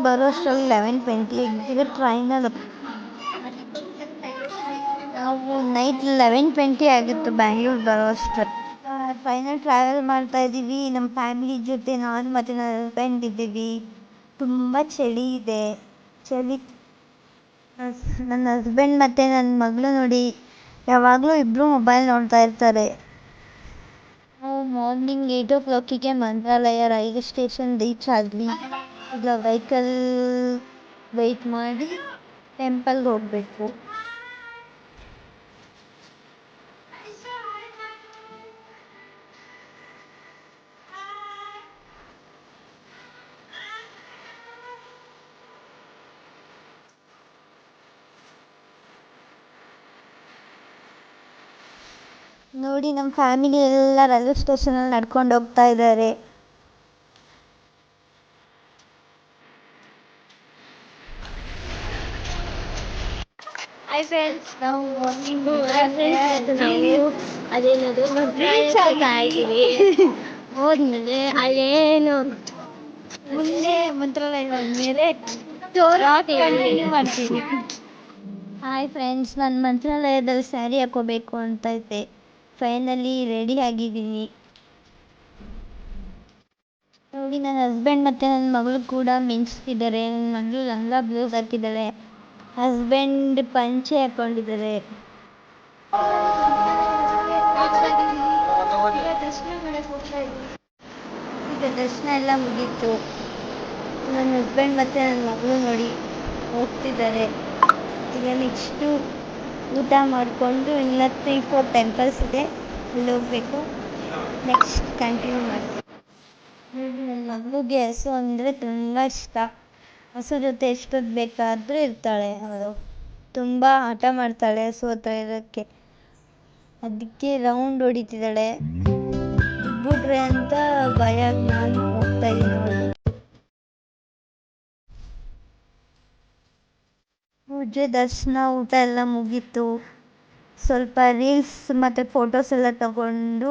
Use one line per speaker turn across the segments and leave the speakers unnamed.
ಬರೋಷ್ಟರಲ್ಲಿ 11:20 ಈಗ ಟ್ರೈನಲ್ಲಿ ನಾವು ನೈಟ್ 11:20 ಆಗಿತ್ತು ಬ್ಯಾಂಗ್ಳೂರ್ ಬರೋ ಅಷ್ಟರಲ್ಲಿ. ಟ್ರೈನಲ್ಲಿ ಟ್ರಾವೆಲ್ ಮಾಡ್ತಾಯಿದ್ದೀವಿ. ನಮ್ಮ ಫ್ಯಾಮಿಲಿ ಜೊತೆ ನಾನು ಮತ್ತು ನನ್ನ ಹಸ್ಬೆಂಡ್ ಇದ್ದೀವಿ. ತುಂಬ ಚಳಿ ಇದೆ. ನನ್ನ ಹಸ್ಬೆಂಡ್ ಮತ್ತು ನನ್ನ ಮಗಳು ನೋಡಿ ಯಾವಾಗಲೂ ಇಬ್ಬರು ಮೊಬೈಲ್ ನೋಡ್ತಾ ಇರ್ತಾರೆ. ನಾವು ಮಾರ್ನಿಂಗ್ 8 o'clock ಮಂತ್ರಾಲಯ ರೈಲ್ವೆ ಸ್ಟೇಷನ್ ರೀಚ್ ಆದ್ವಿ. ಈಗ ವೆಹಿಕಲ್ ವೆಯ್ಟ್ ಮಾಡಿ ಟೆಂಪಲ್ಗೆ ಹೋಗಬೇಕು. ನೋಡಿ ನಮ್ಮ ಫ್ಯಾಮಿಲಿ ಎಲ್ಲ ರೈಲ್ವೆ ಸ್ಟೇಷನಲ್ಲಿ ನಡ್ಕೊಂಡು ಹೋಗ್ತಾ ಇದ್ದಾರೆ.
ನಾವು ಅದೇನದು ಹೋದ್ಮೇಲೆ ಅಲ್ಲೇನು ಮುಂದೆ ಮಂತ್ರಾಲಯ ಹೋದ್ಮೇಲೆ ಮಾಡ್ತೀವಿ.
ಹಾಯ್ ಫ್ರೆಂಡ್ಸ್, ನಾನು ಮಂತ್ರಾಲಯದಲ್ಲಿ ಸ್ಯಾರಿ ಹಾಕೋಬೇಕು ಅಂತ ಇದ್ದೆ. ಫೈನಲಿ ರೆಡಿ ಆಗಿದ್ದೀನಿ. ನೋಡಿ ನನ್ನ ಹಸ್ಬೆಂಡ್ ಮತ್ತು ನನ್ನ ಮಗಳು ಕೂಡ ಮಿಂಚ್ತಿದ್ದಾರೆ. ನನ್ನ ಮಗಳು ಲಂಗ ಬ್ಲೌಸ್ ಹಾಕಿದ್ದಾಳೆ, ಹಸ್ಬೆಂಡ್ ಪಂಚೆ ಹಾಕ್ಕೊಂಡಿದ್ದಾರೆ. ಈಗ ದರ್ಶನ ಎಲ್ಲ ಮುಗೀತು. ನನ್ನ ಹಸ್ಬೆಂಡ್ ಮತ್ತು ನನ್ನ ಮಗಳು ನೋಡಿ ಹೋಗ್ತಿದ್ದಾರೆ. ಈಗ ನೆಕ್ಸ್ಟು ಊಟ ಮಾಡಿಕೊಂಡು ಇನ್ನು 3-4 ಟೆಂಪಲ್ಸ್ ಇದೆ, ಅಲ್ಲಿ ಹೋಗಬೇಕು. ನೆಕ್ಸ್ಟ್ ಕಂಟಿನ್ಯೂ ಮಾಡ್ತೀವಿ. ನನ್ನ ಮಗುಗೆ ಹಸು ಅಂದರೆ ತುಂಬ ಇಷ್ಟ. ಹಸು ಜೊತೆ ಎಷ್ಟೊತ್ತು ಬೇಕಾದರೂ ಇರ್ತಾಳೆ. ಅವಳು ತುಂಬ ಹಠ ಮಾಡ್ತಾಳೆ ಹಸು ಹತ್ರ ಇರೋಕ್ಕೆ. ಅದಕ್ಕೆ ರೌಂಡ್ ಹೊಡಿತಿದ್ದಾಳೆ. ಬಿಟ್ಬಿಟ್ರೆ ಅಂತ ಭಯ ನಾನು ಹೋಗ್ತಾ ಇದ್ದೀನಿ. ಪೂಜೆ, ದರ್ಶನ, ಊಟ ಎಲ್ಲ ಮುಗೀತು. ಸ್ವಲ್ಪ ರೀಲ್ಸ್ ಮತ್ತು ಫೋಟೋಸ್ ಎಲ್ಲ ತಗೊಂಡು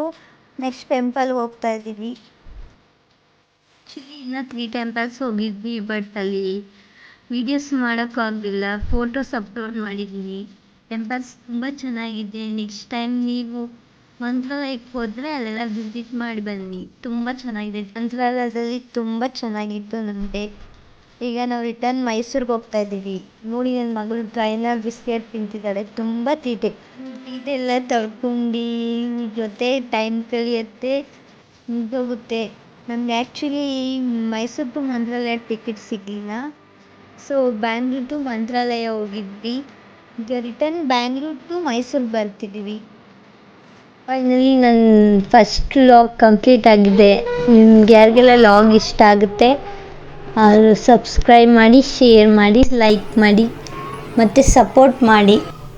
ನೆಕ್ಸ್ಟ್ ಟೆಂಪಲ್ಗೆ ಹೋಗ್ತಾ ಇದ್ದೀವಿ. ಆ್ಯಕ್ಚುಲಿ ಇನ್ನೂ 3 ಟೆಂಪಲ್ಸ್ ಹೋಗಿದ್ವಿ, ಬಟ್ ಅಲ್ಲಿ ವೀಡಿಯೋಸ್ ಮಾಡೋಕ್ಕಾಗಲಿಲ್ಲ. ಫೋಟೋಸ್ ಅಪ್ಲೋಡ್ ಮಾಡಿದ್ದೀನಿ. ಟೆಂಪಲ್ಸ್ ತುಂಬ ಚೆನ್ನಾಗಿದೆ. ನೆಕ್ಸ್ಟ್ ಟೈಮ್ ನೀವು ಮಂತ್ರಾಲಯಕ್ಕೆ ಹೋದರೆ ಅಲ್ಲೆಲ್ಲ ವಿಸಿಟ್ ಮಾಡಿ ಬನ್ನಿ. ತುಂಬ ಚೆನ್ನಾಗಿದೆ. ಮಂತ್ರಾಲಯದಲ್ಲಿ ತುಂಬ ಚೆನ್ನಾಗಿತ್ತು ನನಗೆ. ಈಗ ನಾವು ರಿಟರ್ನ್ ಮೈಸೂರಿಗೆ ಹೋಗ್ತಾ ಇದ್ದೀವಿ. ನೋಡಿ ನನ್ನ ಮಗಳು ಟ್ರೈನಲ್ಲಿ ಬಿಸ್ಕೆಟ್ ತಿಂತಿದ್ದಾಳೆ. ತುಂಬ ತೀಟೆ ಎಲ್ಲ ತಳ್ಕೊಂಡು ಜೊತೆ ಟೈಮ್ ಕಳಿಯುತ್ತೆ, ಮುಗಿದೋಗುತ್ತೆ. ನಮ್ಗೆ actually Mysuru to Mantralaya ticket ಸಿಗಲಿಲ್ಲ. ಸೊ ಬ್ಯಾಂಗ್ಳೂರ್ ಟು ಮಂತ್ರಾಲಯ ಹೋಗಿದ್ವಿ. ಈಗ ರಿಟರ್ನ್ ಬ್ಯಾಂಗ್ಳೂರ್ ಟು ಮೈಸೂರು ಬರ್ತಿದ್ದೀವಿ. ಫೈನಲಿ ನನ್ನ ಫಸ್ಟ್ ಲಾಗ್ ಕಂಪ್ಲೀಟ್ ಆಗಿದೆ. ನಿಮ್ಗೆ ಯಾರಿಗೆಲ್ಲ ಲಾಗ್ ಇಷ್ಟ ಆಗುತ್ತೆ ಸಬ್ಸ್ಕ್ರೈಬ್ ಮಾಡಿ, ಶೇರ್ ಮಾಡಿ, ಲೈಕ್ ಮಾಡಿ ಮತ್ತು ಸಪೋರ್ಟ್ ಮಾಡಿ.